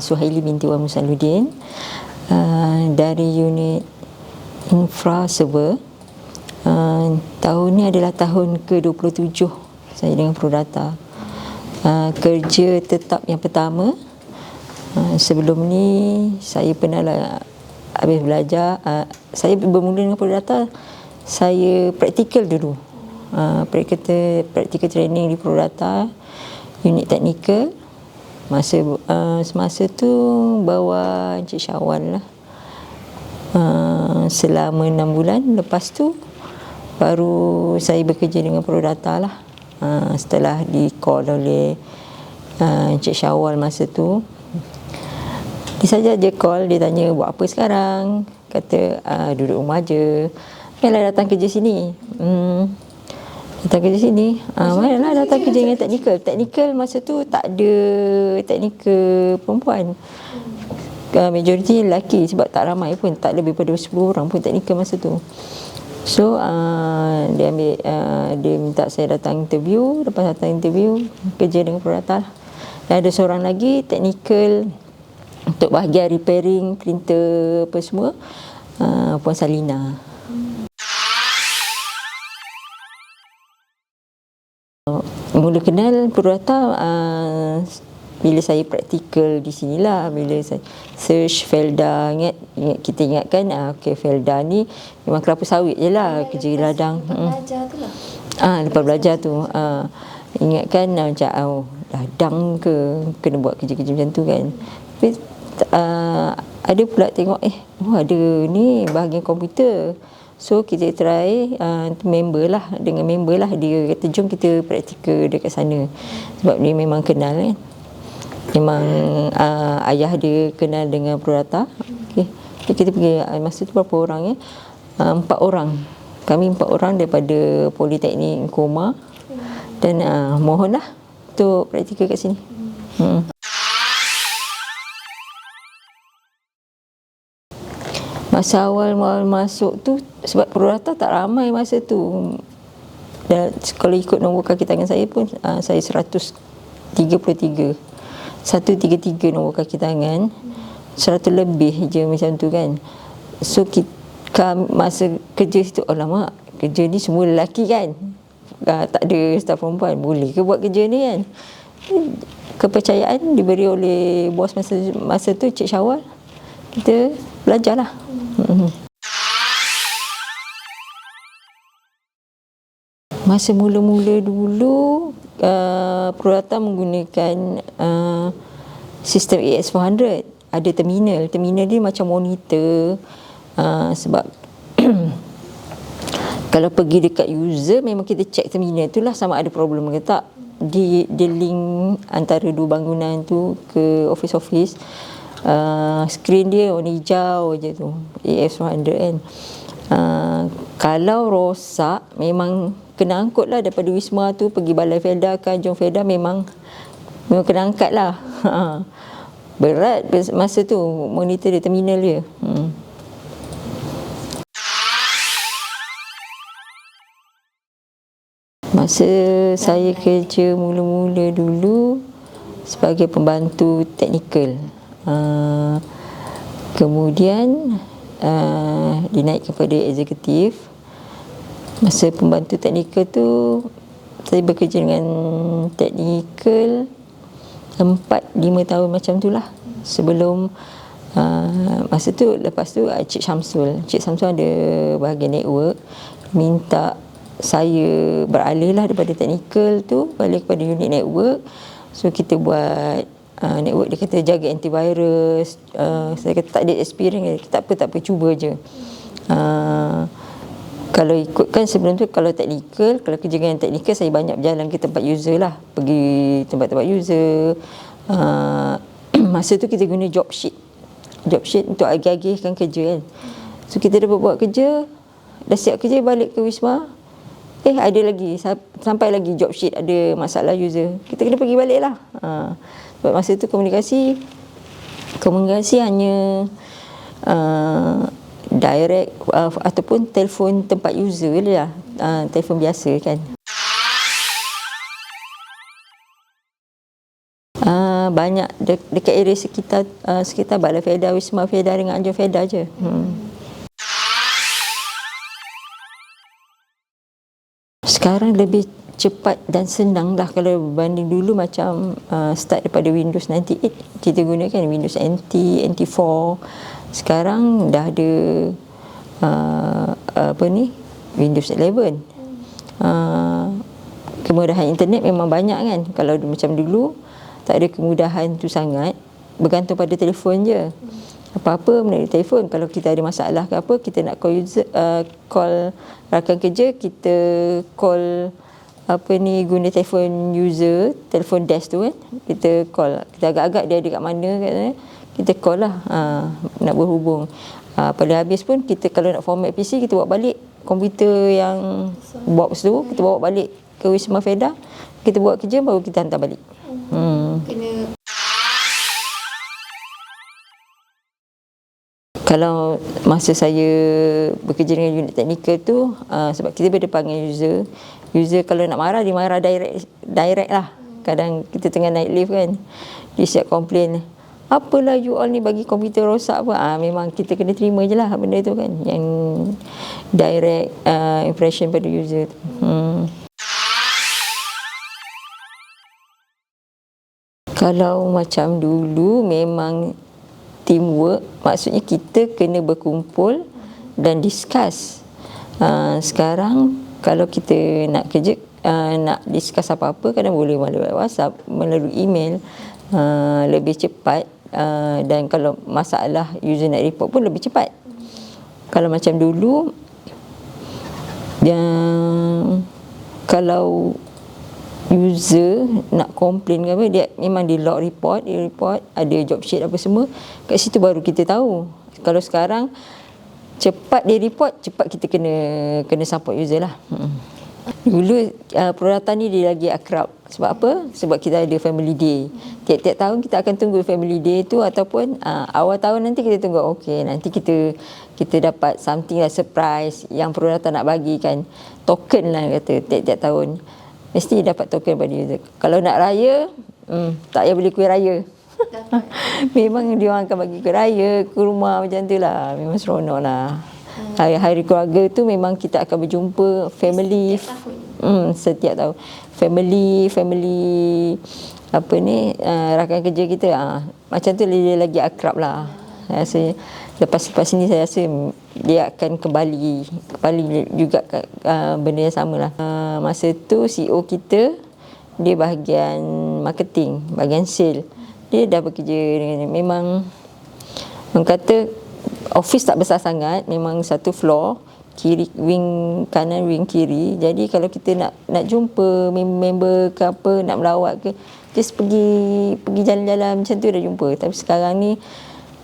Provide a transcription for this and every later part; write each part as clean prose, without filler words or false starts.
Suhaili binti Wan Musaluddin dari unit infra server. Tahun ni adalah tahun ke-27 saya dengan Prodata. Kerja tetap yang pertama. Sebelum ni saya pernah habis belajar. Saya bermula dengan Prodata, saya praktikal dulu. Praktikal training di Prodata, unit teknikal. Semasa tu bawa Encik Syawal lah. Selama 6 bulan. Lepas tu baru saya bekerja dengan Prodata lah. Setelah di-call oleh Encik Syawal masa tu. Dia saja call, dia tanya buat apa sekarang. Kata duduk rumah je. Yalah datang kerja sini. Datang kerja sini. Manalah datang kerja dengan teknikal. Teknikal masa tu tak ada teknikal perempuan. Majoriti lelaki sebab tak ramai pun, tak lebih daripada 10 orang pun teknikal masa tu. So dia minta saya datang interview. Lepas datang interview, kerja dengan Prodata lah. Dan ada seorang lagi teknikal untuk bahagian repairing printer apa semua, Puan Salina. Mula kenal Prodata bila saya praktikal di sinilah, bila saya search Felda. Kita ingatkan Felda ni memang kelapa sawit je lah, kerja ladang. Lepas belajar tu ingatkan macam ladang ke, kena buat kerja-kerja macam tu kan. Tapi ada pula tengok ada ni bahagian komputer. So kita try dengan member lah. Dia kata jom kita praktikal dekat sana. Sebab dia memang kenal kan. Memang ayah dia kenal dengan Prodata. Okay. Kita pergi, masa tu berapa orang 4 orang. Kami 4 orang daripada Politeknik Nkoma. Dan mohonlah untuk praktikal kat sini. Masa awal masuk tu, sebab Prodata tak ramai masa tu. Dan kalau ikut nombor kaki tangan saya pun, saya 133 nombor kaki tangan. 100 lebih je macam tu kan. So masa kerja situ, alamak, kerja ni semua lelaki kan. Tak ada staf perempuan, boleh ke buat kerja ni kan. Kepercayaan diberi oleh bos masa tu, Cik Syawal. Kita belajarlah. Masa mula-mula dulu, Prodata menggunakan sistem AS400. Ada terminal. Terminal dia macam monitor. Sebab kalau pergi dekat user, memang kita check terminal tu lah sama ada problem ke tak. Di link antara dua bangunan tu ke office-office. Skrin dia warna hijau je tu, AS400 kan. Kalau rosak, memang kena angkut lah daripada Wisma tu pergi Balai Felda ke Jom Felda, memang kena angkat lah. Berat masa tu monitor dia, terminal dia. Masa saya kerja mula-mula dulu sebagai pembantu teknikal. Kemudian dinaik kepada eksekutif. Masa pembantu teknikal tu, saya bekerja dengan teknikal 4-5 tahun macam tu lah. Sebelum masa tu, lepas tu Cik Syamsul ada bahagian network, minta saya beralih lah daripada teknikal tu balik kepada unit network. So kita buat network. Dia kata jaga antivirus. Saya kata tak ada experience. Tak apa, cuba je. Kalau ikutkan sebelum tu, kalau kerja dengan teknikal, saya banyak berjalan ke tempat user lah, pergi tempat-tempat user. Masa tu kita guna job sheet untuk agih-agihkan kerja kan. So kita dapat buat kerja, dah siap kerja, balik ke Wisma, ada lagi, sampai lagi job sheet ada masalah user, kita kena pergi balik lah. Sebab masa tu komunikasi hanya direct ataupun telefon tempat user lah, telefon biasa kan. Banyak dekat area sekitar Balai Felda, Wisma Felda dengan Anjung Felda je. Sekarang lebih cepat dan senang dah kalau berbanding dulu. Macam start daripada Windows 98 kita gunakan Windows NT, NT4. Sekarang dah ada Windows 11. Kemudahan internet memang banyak kan. Kalau macam dulu tak ada kemudahan tu sangat, bergantung pada telefon je. Apa-apa melalui telefon. Kalau kita ada masalah ke apa, kita nak call rakan kerja, kita call guna telefon user, telefon desk tu kan, kita call. Kita agak-agak dia ada kat mana katanya, kita call lah, nak berhubung. Pada habis pun kita kalau nak format PC, kita bawa balik komputer yang box tu, kita bawa balik ke Wisma Felda, kita buat kerja, baru kita hantar balik. Kalau masa saya bekerja dengan unit teknikal tu, sebab kita berdepan dengan user kalau nak marah, dia marah direct lah. Kadang kita tengah naik lift kan, dia siap komplain, apalah you all ni bagi komputer rosak apa. Memang kita kena terima je lah benda tu kan, yang direct impression pada user tu. Kalau macam dulu memang teamwork, maksudnya kita kena berkumpul dan discuss. Sekarang kalau kita nak kerja, nak discuss apa-apa, kadang boleh melalui WhatsApp, melalui email, lebih cepat. Dan kalau masalah user nak report pun lebih cepat. Kalau macam dulu, kalau user nak komplain ke apa, dia memang di log report, ada job sheet apa semua, kat situ baru kita tahu. Kalau sekarang cepat dia report, cepat kita kena support user lah. Dulu peralatan ni dia lagi akrab. Sebab apa? Sebab kita ada family day. Tiap-tiap tahun kita akan tunggu family day tu, ataupun awal tahun nanti kita tunggu, okey, nanti kita dapat something lah, surprise yang peralatan nak bagi kan, token lah kata, tiap-tiap tahun mesti dapat token pada user. Kalau nak raya, tak payah beli kuih raya. Memang dia orang akan bagi kuih raya, kurma macam tu lah. Memang seronok lah. Hari-hari keluarga tu memang kita akan berjumpa family setiap tahun. Family rakan kerja kita, macam tu dia lagi akrab lah. Rasanya lepas ni saya rasa dia akan kembali juga benda yang sama lah. Masa tu CEO kita, dia bahagian marketing, bahagian sale. Dia dah bekerja dengan, memang orang kata office tak besar sangat, memang satu floor, kiri wing kanan, wing kiri. Jadi kalau kita nak jumpa member ke apa, nak melawat ke, just pergi jalan-jalan macam tu dah jumpa. Tapi sekarang ni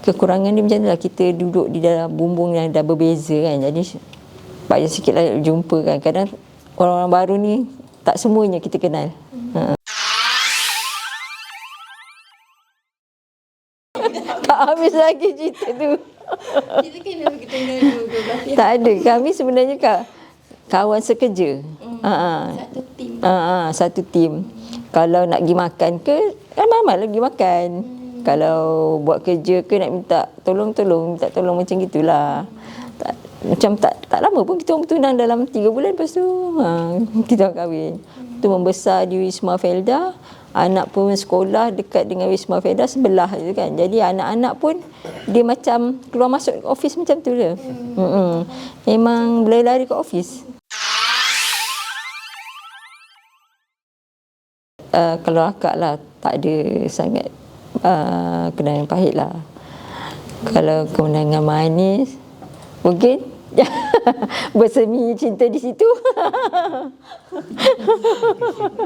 kekurangan dia macam tu lah, kita duduk di dalam bumbung yang dah berbeza kan, jadi payah sikit lah jumpa kan. Kadang orang-orang baru ni tak semuanya kita kenal. Tak habis lagi cerita tu. Kita kena begitu dulu. Tak ada, kami sebenarnya kawan sekerja. Satu tim. Satu tim. Kalau nak pergi makan ke, kan mama lagi makan. Kalau buat kerja ke, nak minta tolong macam gitulah. Macam tak lama pun kita orang bertunang, dalam 3 bulan lepas tu kita orang kahwin. Tu membesar di Wisma Felda, anak pun sekolah dekat dengan Wisma Felda, sebelah je kan. Jadi anak-anak pun dia macam keluar masuk office macam tu je. Memang lari ke office. Kalau akak lah, tak ada sangat kenangan pahit lah. Kalau kenangan manis, mungkin bersemi cinta di situ.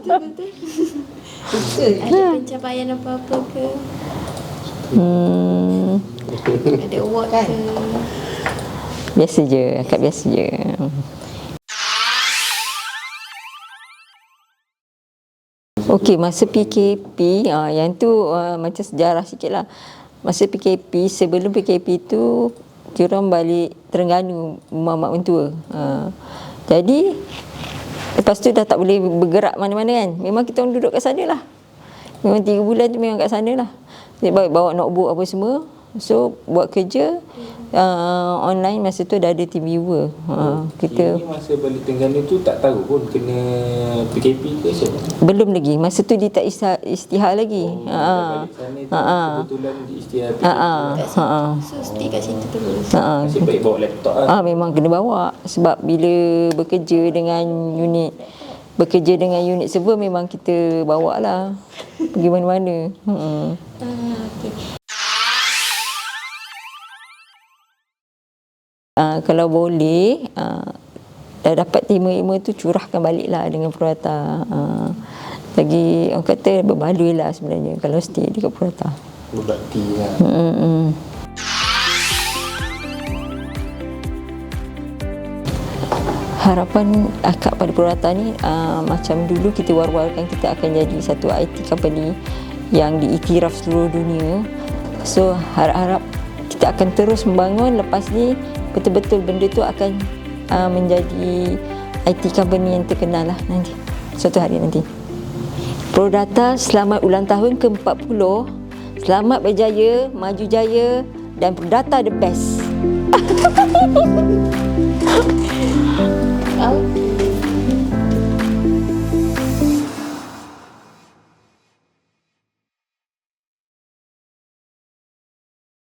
Betul. Ada pencapaian apa-apa ke? Ada award ke? Biasa je, akak biasa je. Okey, masa PKP, yang tu macam sejarah sikit lah. Masa PKP, sebelum PKP tu, kita orang balik Terengganu, rumah mak mentua. Jadi, lepas tu dah tak boleh bergerak mana-mana kan. Memang kita orang duduk kat sana lah. Memang 3 bulan tu memang kat sana lah. Saya bawa notebook apa semua. So buat kerja online. Masa tu dah ada team viewer. Kita ini masa balik Terengganu tu tak tahu pun kena PKP ke siapa? belum lagi. Masa tu dia tak istihar lagi. Dah balik sana tu kebetulan di istiar PKP. So stay kat situ terus. Nasib baik bawa laptop lah. Memang kena bawa sebab bila bekerja dengan unit server memang kita bawa lah pergi mana-mana. Okay. Kalau boleh dah dapat terima tu curahkan balik lah dengan Purata. Lagi orang kata berbaloi lah sebenarnya kalau stay dekat Purata. Berbakti lah. Harapan akak pada Purata ni macam dulu kita war-warkan kita akan jadi satu IT company yang diiktiraf seluruh dunia. So harap-harap kita akan terus membangun. Lepas ni betul-betul benda tu akan menjadi IT company yang terkenal lah nanti, suatu hari nanti. Prodata selamat ulang tahun ke-40. Selamat berjaya, maju jaya dan Prodata the best.